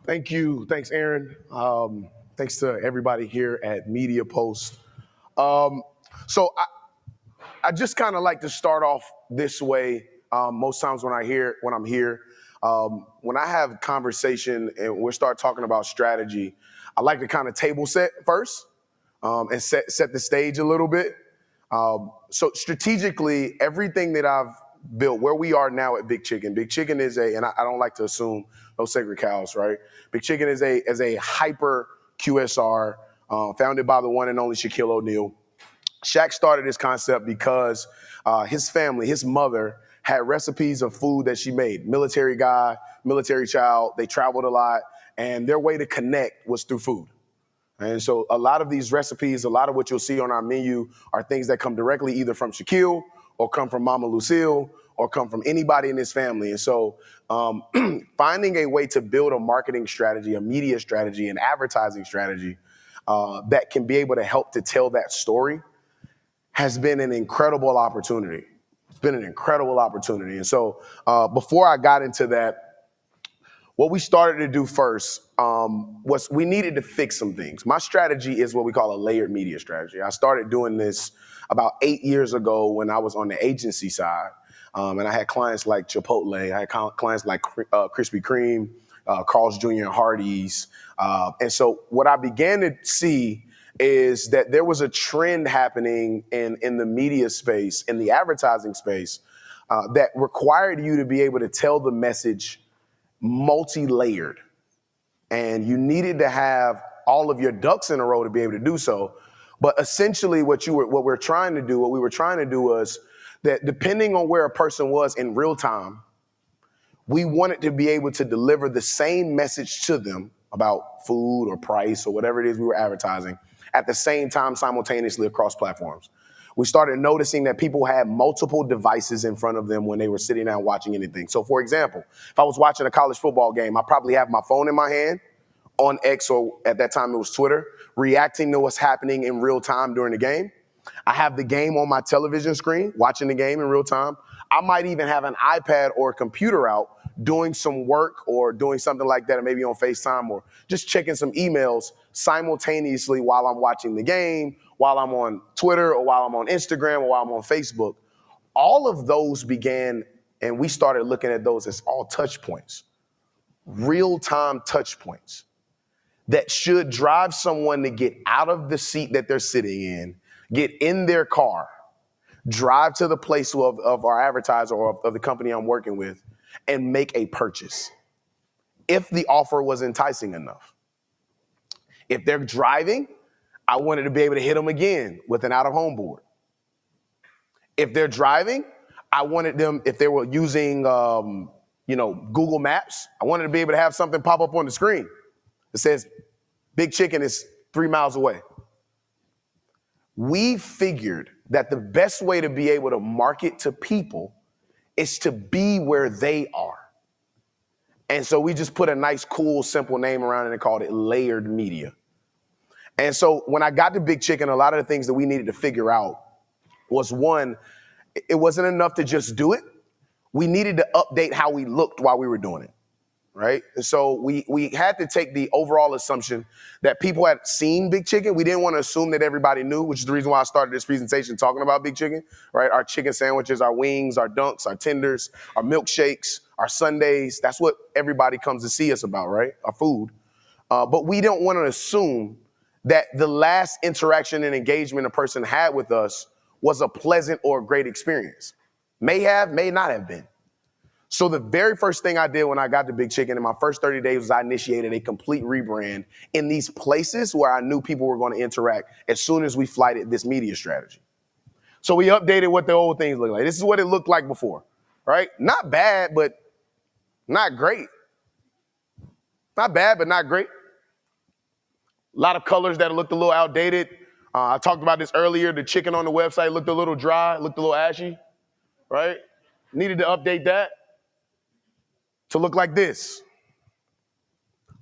Thank you. Thanks, Aaron. Thanks to everybody here at Media Post. Um, so I just kind of like to start off this way. Most times when I'm here, when I have conversation and we start talking about strategy, I like to kind of table set first and set the stage a little bit. So strategically, everything that I've built, where we are now at Big Chicken is and I don't like to assume no sacred cows, right? Big Chicken is a hyper QSR founded by the one and only Shaquille O'Neal. Shaq started this concept because his family, his mother, had recipes of food that she made. Military guy, military child, they traveled a lot, and their way to connect was through food. And so a lot of these recipes, a lot of what you'll see on our menu are things that come directly either from Shaquille or come from Mama Lucille or come from anybody in his family. And so finding a way to build a marketing strategy, a media strategy, an advertising strategy that can be able to help to tell that story has been an incredible opportunity. It's been an incredible opportunity. And so before I got into that, what we started to do first was we needed to fix some things. My strategy is what we call a layered media strategy. I started doing this about 8 years ago when I was on the agency side. And I had clients like Chipotle, I had clients like Krispy Kreme, Carl's Jr. and Hardee's. And so what I began to see is that there was a trend happening in the media space, in the advertising space, that required you to be able to tell the message multi-layered. And you needed to have all of your ducks in a row to be able to do so. But essentially what we were trying to do was that depending on where a person was in real time, we wanted to be able to deliver the same message to them about food or price or whatever it is we were advertising at the same time simultaneously across platforms. We started noticing that people had multiple devices in front of them when they were sitting down watching anything. So for example, if I was watching a college football game, I probably have my phone in my hand on X, or at that time it was Twitter, reacting to what's happening in real time during the game. I have the game on my television screen, watching the game in real time. I might even have an iPad or a computer out doing some work or doing something like that, or maybe on FaceTime or just checking some emails simultaneously while I'm watching the game, while I'm on Twitter or while I'm on Instagram or while I'm on Facebook. All of those began, and we started looking at those as all touch points, real-time touch points that should drive someone to get out of the seat that they're sitting in, get in their car, drive to the place of our advertiser or of the company I'm working with, and make a purchase if the offer was enticing enough. If they're driving, I wanted to be able to hit them again with an out-of-home board. If they're driving, I wanted them, if they were using Google Maps, I wanted to be able to have something pop up on the screen that says, Big Chicken is 3 miles away. We figured that the best way to be able to market to people is to be where they are. And so we just put a nice, cool, simple name around it and called it layered media. And so when I got to Big Chicken, a lot of the things that we needed to figure out was, one, it wasn't enough to just do it. We needed to update how we looked while we were doing it. Right? And so we had to take the overall assumption that people had seen Big Chicken. We didn't want to assume that everybody knew, which is the reason why I started this presentation talking about Big Chicken, right? Our chicken sandwiches, our wings, our dunks, our tenders, our milkshakes, our sundaes. That's what everybody comes to see us about, right? Our food. But we don't want to assume that the last interaction and engagement a person had with us was a pleasant or a great experience. May have, may not have been. So the very first thing I did when I got to Big Chicken in my first 30 days was I initiated a complete rebrand in these places where I knew people were going to interact as soon as we flighted this media strategy. So we updated what the old things looked like. This is what it looked like before, right? Not bad, but not great. Not bad, but not great. A lot of colors that looked a little outdated. I talked about this earlier. The chicken on the website looked a little dry, looked a little ashy, right? Needed to update that to look like this.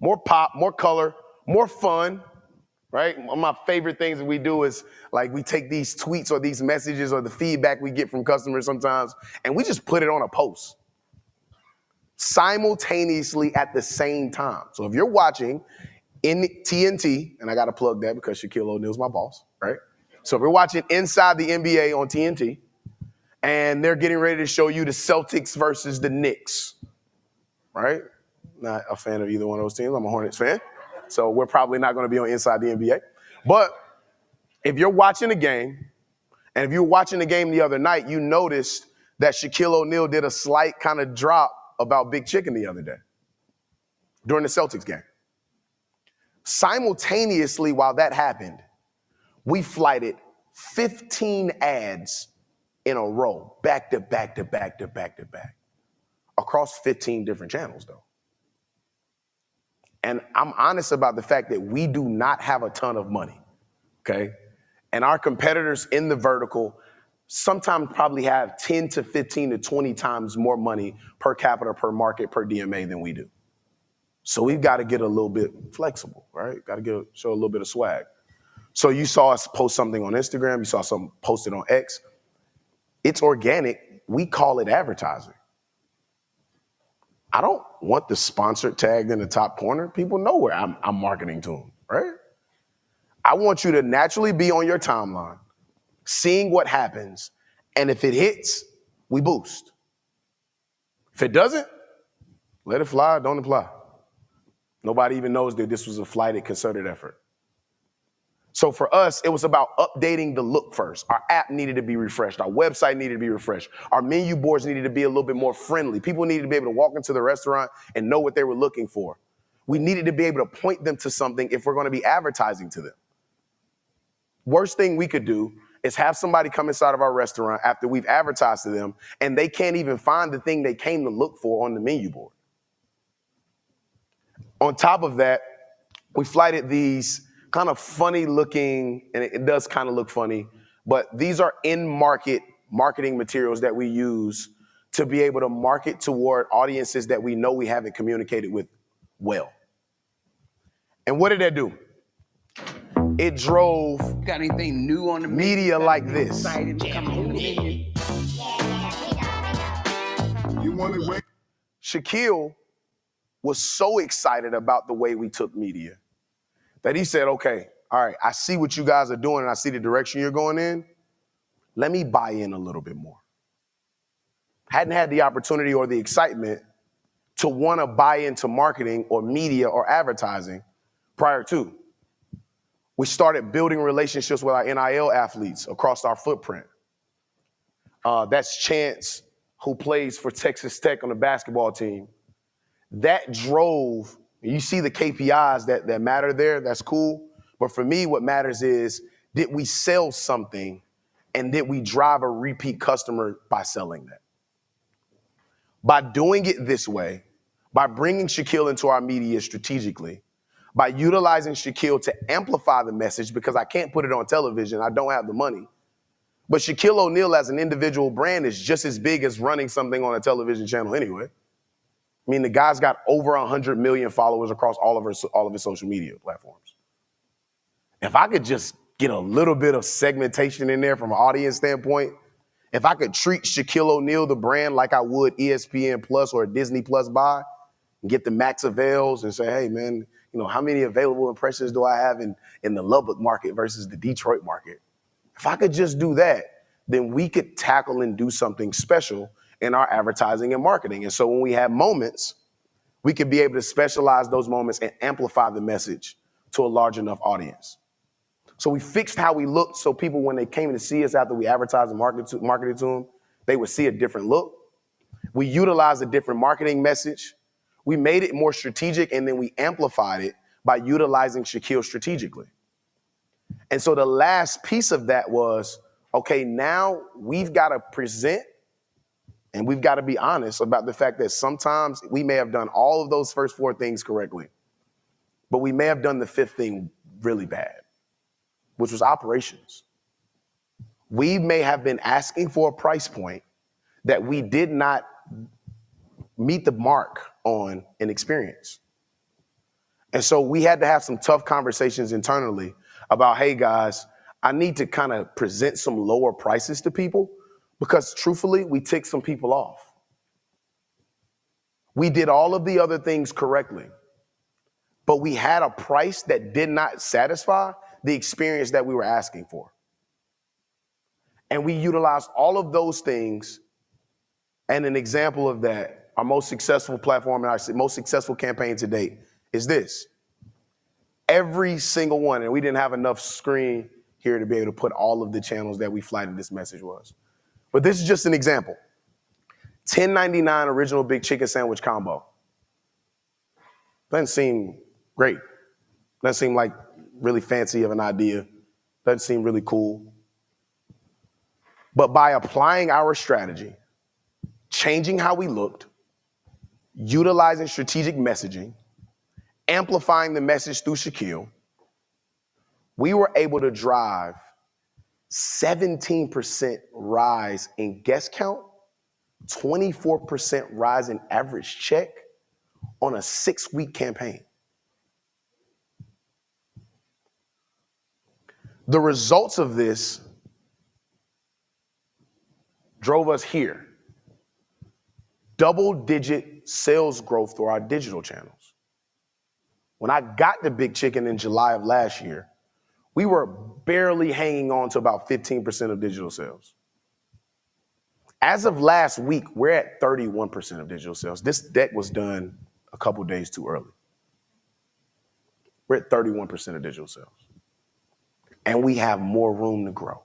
More pop, more color, more fun, right? One of my favorite things that we do is like we take these tweets or these messages or the feedback we get from customers sometimes and we just put it on a post. simultaneously at the same time. So if you're watching in TNT, and I got to plug that because Shaquille O'Neal's my boss, right? So if we're watching Inside the NBA on TNT, and they're getting ready to show you the Celtics versus the Knicks, right? Not a fan of either one of those teams. I'm a Hornets fan. So we're probably not going to be on Inside the NBA. But if you're watching the game, and if you were watching the game the other night, you noticed that Shaquille O'Neal did a slight kind of drop about Big Chicken the other day during the Celtics game. Simultaneously, while that happened, we flighted 15 ads in a row, back to back to back to back to back, across 15 different channels, though. And I'm honest about the fact that we do not have a ton of money, okay? And our competitors in the vertical sometimes probably have 10 to 15 to 20 times more money per capita, per market, per DMA than we do. So we've got to get a little bit flexible, right? Got to show a little bit of swag. So you saw us post something on Instagram. You saw something posted on X. It's organic. We call it advertising. I don't want the sponsored tagged in the top corner. People know where I'm marketing to them, right? I want you to naturally be on your timeline, seeing what happens, and if it hits, we boost. If it doesn't, let it fly, don't apply. Nobody even knows that this was a flighted, concerted effort. So for us, it was about updating the look first. Our app needed to be refreshed. Our website needed to be refreshed. Our menu boards needed to be a little bit more friendly. People needed to be able to walk into the restaurant and know what they were looking for. We needed to be able to point them to something if we're going to be advertising to them. Worst thing we could do is have somebody come inside of our restaurant after we've advertised to them and they can't even find the thing they came to look for on the menu board. On top of that, we flighted these kind of funny looking, and it does kind of look funny, but these are in-market marketing materials that we use to be able to market toward audiences that we know we haven't communicated with well. And what did that do? It drove Got anything new on the media like this. Shaquille was so excited about the way we took media that he said, okay, all right, I see what you guys are doing and I see the direction you're going in. Let me buy in a little bit more. Hadn't had the opportunity or the excitement to want to buy into marketing or media or advertising prior to. We started building relationships with our NIL athletes across our footprint. That's Chance, who plays for Texas Tech on the basketball team. That drove, you see the KPIs that matter there, that's cool. But for me, what matters is, did we sell something and did we drive a repeat customer by selling that? By doing it this way, by bringing Shaquille into our media strategically, by utilizing Shaquille to amplify the message, because I can't put it on television, I don't have the money. But Shaquille O'Neal as an individual brand is just as big as running something on a television channel anyway. I mean, the guy's got over 100 million followers across all of his social media platforms. If I could just get a little bit of segmentation in there from an audience standpoint, if I could treat Shaquille O'Neal, the brand, like I would ESPN Plus or Disney Plus buy, and get the max avails and say, hey, man, you know, how many available impressions do I have in the Lubbock market versus the Detroit market? If I could just do that, then we could tackle and do something special in our advertising and marketing. And so when we have moments, we could be able to specialize those moments and amplify the message to a large enough audience. So we fixed how we looked so people, when they came to see us after we advertised and marketed to them, they would see a different look. We utilized a different marketing message. We made it more strategic, and then we amplified it by utilizing Shaquille strategically. And so the last piece of that was, okay, now we've got to present and we've got to be honest about the fact that sometimes we may have done all of those first four things correctly, but we may have done the fifth thing really bad, which was operations. We may have been asking for a price point that we did not meet the mark on in experience. And so we had to have some tough conversations internally about, hey guys, I need to kind of present some lower prices to people because truthfully, we ticked some people off. We did all of the other things correctly, but we had a price that did not satisfy the experience that we were asking for. And we utilized all of those things. And an example of that, our most successful platform and our most successful campaign to date is this. Every single one, and we didn't have enough screen here to be able to put all of the channels that we flighted this message was. But this is just an example. $10.99 original big chicken sandwich combo. Doesn't seem great. Doesn't seem like really fancy of an idea. Doesn't seem really cool. But by applying our strategy, changing how we looked, utilizing strategic messaging, amplifying the message through Shaquille, we were able to drive 17% rise in guest count, 24% rise in average check on a 6-week campaign. The results of this drove us here. Double-digit sales growth through our digital channels. When I got to Big Chicken in July of last year, we were barely hanging on to about 15% of digital sales. As of last week, we're at 31% of digital sales. This deck was done a couple days too early. We're at 31% of digital sales. And we have more room to grow.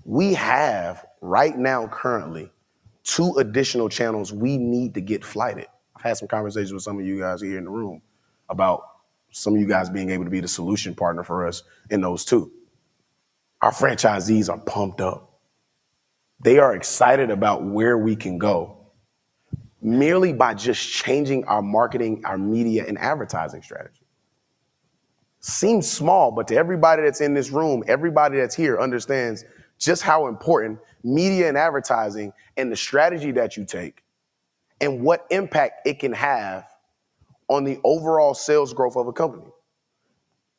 We have right now currently 2 additional channels we need to get flighted. I've had some conversations with some of you guys here in the room about some of you guys being able to be the solution partner for us in those 2. Our franchisees are pumped up. They are excited about where we can go merely by just changing our marketing, our media, and advertising strategy. Seems small, but to everybody that's in this room, everybody that's here understands just how important media and advertising and the strategy that you take and what impact it can have on the overall sales growth of a company.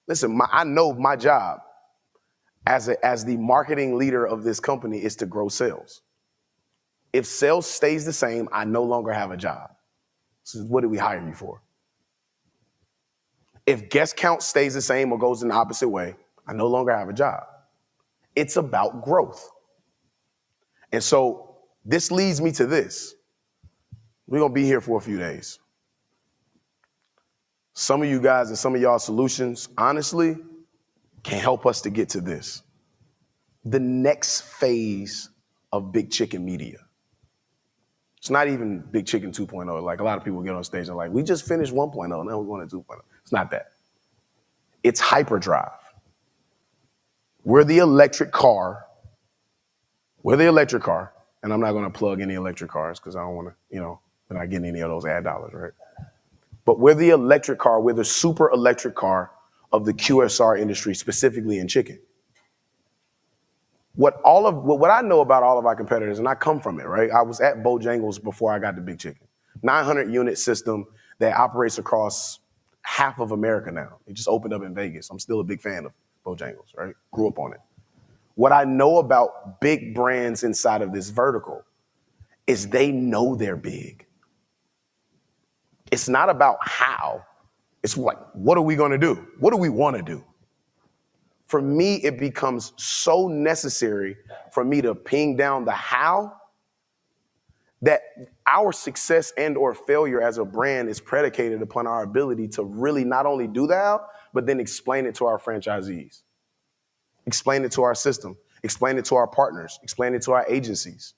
Listen, I know my job as the marketing leader of this company is to grow sales. If sales stays the same, I no longer have a job. So what did we hire you for? If guest count stays the same or goes in the opposite way, I no longer have a job. It's about growth. And so this leads me to this. We're going to be here for a few days. Some of you guys and some of y'all solutions, honestly, can help us to get to this. The next phase of Big Chicken Media. It's not even Big Chicken 2.0. Like a lot of people get on stage and like, we just finished 1.0, now we're going to 2.0. It's not that. It's hyperdrive. We're the electric car. And I'm not going to plug any electric cars because I don't want to, we're not getting any of those ad dollars, right? But we're the electric car. We're the super electric car of the QSR industry, specifically in chicken. What I know about all of our competitors, and I come from it, right? I was at Bojangles before I got to Big Chicken. 900 unit system that operates across half of America now. It just opened up in Vegas. I'm still a big fan of Bojangles, right? Grew up on it. What I know about big brands inside of this vertical is they know they're big. It's not about how. It's like, what are we going to do? What do we want to do? For me, it becomes so necessary for me to ping down the how that our success and or failure as a brand is predicated upon our ability to really not only do the how, but then explain it to our franchisees, explain it to our system, explain it to our partners, explain it to our agencies.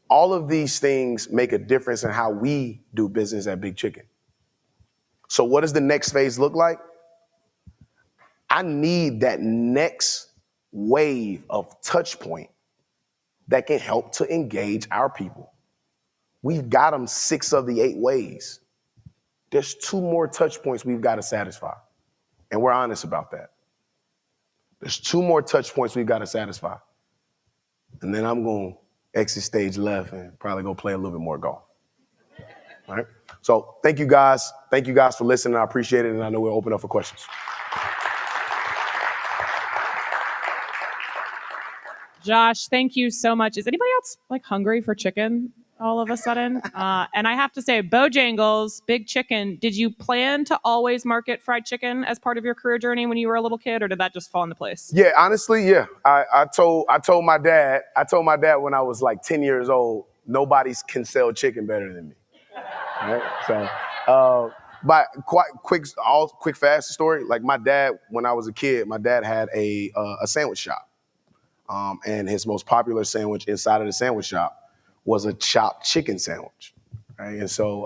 All of these things make a difference in how we do business at Big Chicken. So what does the next phase look like? I need that next wave of touch point that can help to engage our people. We've got them 6 of the 8 ways. There's 2 more touch points we've got to satisfy. And we're honest about that. There's 2 more touch points we've got to satisfy. And then I'm going to exit stage left and probably go play a little bit more golf. All right. So thank you guys. Thank you guys for listening. I appreciate it. And I know we'll open up for questions. Josh, thank you so much. Is anybody else hungry for chicken? all of a sudden. And I have to say, Bojangles, Big Chicken, did you plan to always market fried chicken as part of your career journey when you were a little kid, or did that just fall into place? Yeah, honestly, yeah. I told my dad when I was like 10 years old, nobody can sell chicken better than me. Right? So, but quick, fast story. Like my dad, when I was a kid, my dad had a sandwich shop, and his most popular sandwich inside of the sandwich shop was a chopped chicken sandwich, right? And so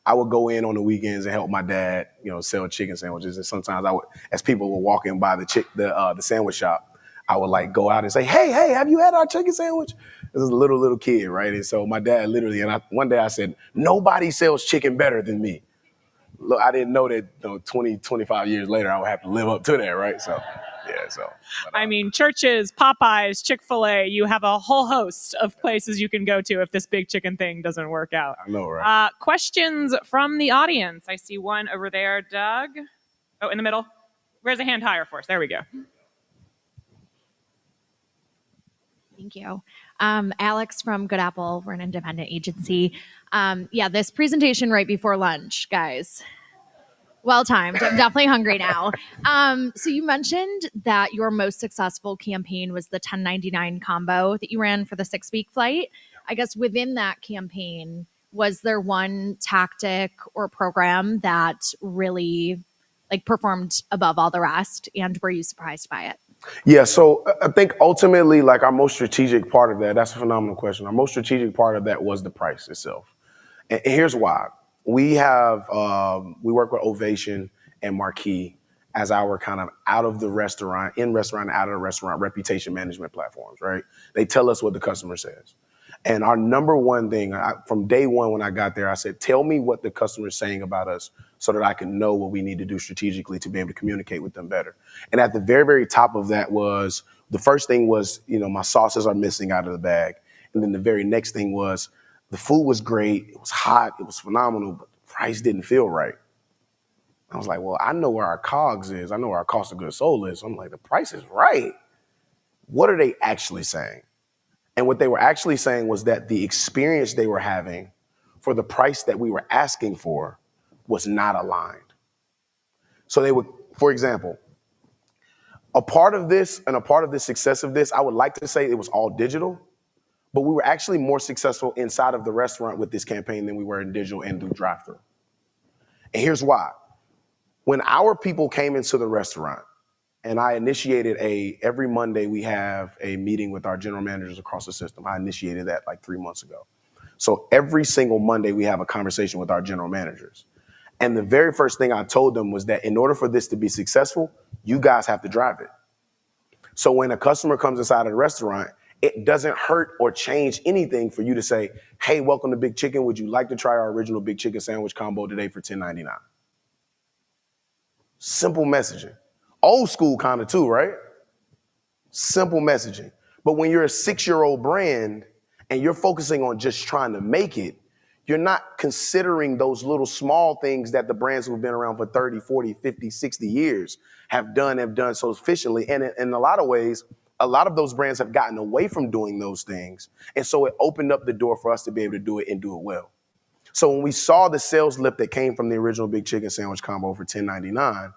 I would go in on the weekends and help my dad, sell chicken sandwiches. And sometimes I would, as people were walking by the sandwich shop, I would like go out and say, "Hey, have you had our chicken sandwich?" This is a little kid, right? And so my dad literally, one day I said, "Nobody sells chicken better than me." Look, I didn't know that 20, 25 years later, I would have to live up to that, right? So, yeah, so. I mean, Church's, Popeyes, Chick-fil-A, you have a whole host of places you can go to if this big chicken thing doesn't work out. I know, right? Questions from the audience. I see one over there, Doug. Oh, in the middle. Raise a hand higher for us. There we go. Thank you. Alex from Good Apple. We're an independent agency. This presentation right before lunch, guys. Well timed. I'm definitely hungry now. So you mentioned that your most successful campaign was the 1099 combo that you ran for the 6-week flight. I guess within that campaign, was there one tactic or program that really performed above all the rest, and were you surprised by it? Yeah, so I think ultimately, like our most strategic part of that's a phenomenal question. Our most strategic part of that was the price itself. And here's why. We work with Ovation and Marquee as our kind of out of the restaurant, in restaurant, out of the restaurant reputation management platforms, right? They tell us what the customer says. And our number one thing, from day one when I got there, I said, tell me what the customer is saying about us so that I can know what we need to do strategically to be able to communicate with them better. And at the very, very top of that was, the first thing was, my sauces are missing out of the bag. And then the very next thing was, the food was great, it was hot, it was phenomenal, but the price didn't feel right. I was like, well, I know where our COGS is. I know where our cost of goods sold is. So I'm like, the price is right. What are they actually saying? And what they were actually saying was that the experience they were having for the price that we were asking for was not aligned. So they would, for example, a part of this and a part of the success of this, I would like to say it was all digital, but we were actually more successful inside of the restaurant with this campaign than we were in digital and through drive-thru. And here's why. When our people came into the restaurant, and I initiated every Monday we have a meeting with our general managers across the system. I initiated that like 3 months ago. So every single Monday we have a conversation with our general managers. And the very first thing I told them was that in order for this to be successful, you guys have to drive it. So when a customer comes inside of the restaurant, it doesn't hurt or change anything for you to say, hey, welcome to Big Chicken. Would you like to try our original Big Chicken sandwich combo today for $10.99? Simple messaging. Old school kind of too, right? Simple messaging. But when you're a 6-year-old brand and you're focusing on just trying to make it, you're not considering those little small things that the brands who've been around for 30, 40, 50, 60 years have done so efficiently. And in a lot of ways, a lot of those brands have gotten away from doing those things. And so it opened up the door for us to be able to do it and do it well. So when we saw the sales lift that came from the original Big Chicken sandwich combo for $10.99,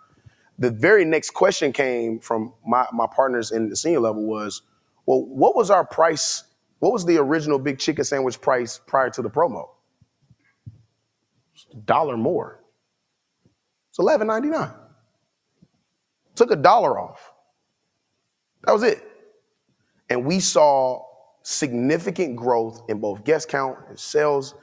the very next question came from my partners in the senior level was, well, what was our price? What was the original Big Chicken sandwich price prior to the promo? $1 more. It's $11.99. Took $1 off. That was it. And we saw significant growth in both guest count and sales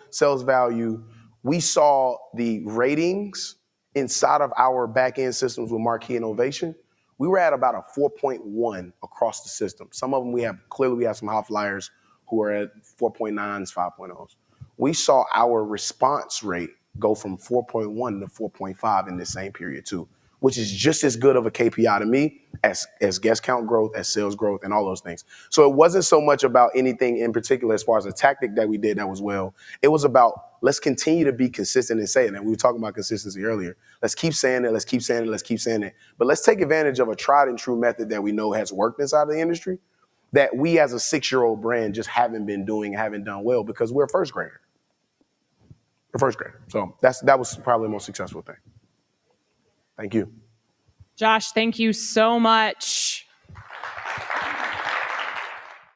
value. We saw the ratings inside of our back-end systems with Marquee and Ovation. We were at about a 4.1 across the system. Some of them we have some high flyers who are at 4.9s, 5.0s. We saw our response rate go from 4.1 to 4.5 in this same period too, which is just as good of a KPI to me as guest count growth, as sales growth, and all those things. So it wasn't so much about anything in particular as far as a tactic that we did that was well. It was about, let's continue to be consistent and say it. And we were talking about consistency earlier. Let's keep saying it, let's keep saying it, let's keep saying it. But let's take advantage of a tried and true method that we know has worked inside of the industry that we as a 6-year-old brand just haven't been doing, haven't done well because we're a first grader. We're first grader. So that was probably the most successful thing. Thank you. Josh, thank you so much.